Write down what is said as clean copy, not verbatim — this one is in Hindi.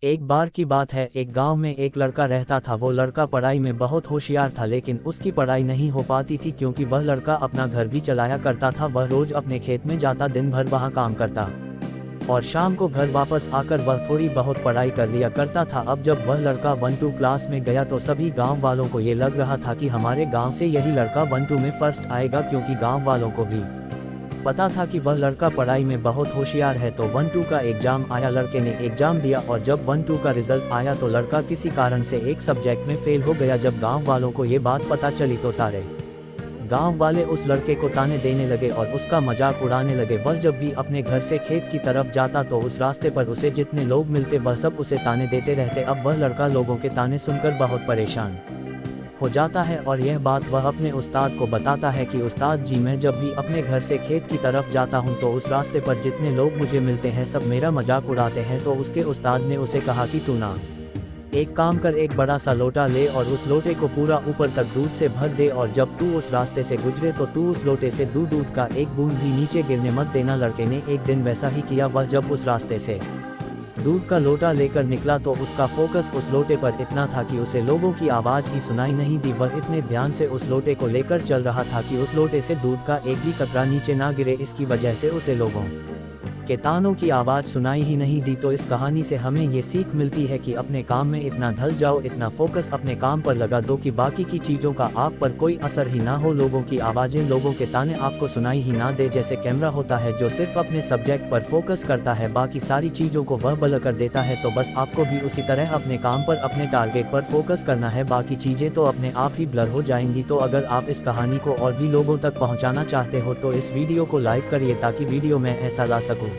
एक बार की बात है, एक गांव में एक लड़का रहता था। वो लड़का पढ़ाई में बहुत होशियार था, लेकिन उसकी पढ़ाई नहीं हो पाती थी क्योंकि वह लड़का अपना घर भी चलाया करता था। वह रोज अपने खेत में जाता, दिन भर वहां काम करता और शाम को घर वापस आकर वह थोड़ी बहुत पढ़ाई कर लिया करता था। अब जब वह लड़का 1-2 क्लास में गया तो सभी गांव वालों को ये लग रहा था कि हमारे गांव से यही लड़का 1-2 में फर्स्ट आएगा, क्योंकि गांव वालों को भी पता था कि वह लड़का पढ़ाई में बहुत होशियार है। तो 1-2 का एग्जाम आया, लड़के ने एग्जाम दिया और जब 1-2 का रिजल्ट आया तो लड़का किसी कारण से एक सब्जेक्ट में फेल हो गया। जब गांव वालों को ये बात पता चली तो सारे गांव वाले उस लड़के को ताने देने लगे और उसका मजाक उड़ाने लगे। वह जब भी अपने घर से खेत की तरफ जाता तो उस रास्ते पर उसे जितने लोग मिलते वह सब उसे ताने देते रहते। अब वह लड़का लोगों के ताने सुनकर बहुत परेशान हो जाता है और यह बात वह अपने उस्ताद को बताता है कि उस्ताद जी, मैं जब भी अपने घर से खेत की तरफ जाता हूं तो उस रास्ते पर जितने लोग मुझे मिलते हैं सब मेरा मजाक उड़ाते हैं। तो उसके उस्ताद ने उसे कहा कि तू ना एक काम कर, एक बड़ा सा लोटा ले और उस लोटे को पूरा ऊपर तक दूध से भर दे और जब तू उस रास्ते से गुजरे तो तू उस लोटे से दूध का एक बूंद भी नीचे गिरने मत देना। लड़के ने एक दिन वैसा ही किया। वह जब उस रास्ते से दूध का लोटा लेकर निकला तो उसका फोकस उस लोटे पर इतना था कि उसे लोगों की आवाज ही सुनाई नहीं दी। वह इतने ध्यान से उस लोटे को लेकर चल रहा था कि उस लोटे से दूध का एक भी कतरा नीचे ना गिरे। इसकी वजह से उसे लोगों के तानों की आवाज सुनाई ही नहीं दी। तो इस कहानी से हमें ये सीख मिलती है कि अपने काम में इतना ढल जाओ, इतना फोकस अपने काम पर लगा दो कि बाकी की चीजों का आप पर कोई असर ही ना हो, लोगों की आवाजें, लोगों के ताने आपको सुनाई ही ना दे। जैसे कैमरा होता है जो सिर्फ अपने सब्जेक्ट पर फोकस करता है, बाकी सारी चीजों को वह ब्लर कर देता है। तो बस आपको भी उसी तरह अपने काम पर, अपने टारगेट पर फोकस करना है, बाकी चीजें तो अपने आप ही ब्लर हो जाएंगी। तो अगर आप इस कहानी को और भी लोगों तक पहुंचाना चाहते हो तो इस वीडियो को लाइक करिए ताकि वीडियो में ऐसा ला सकूं।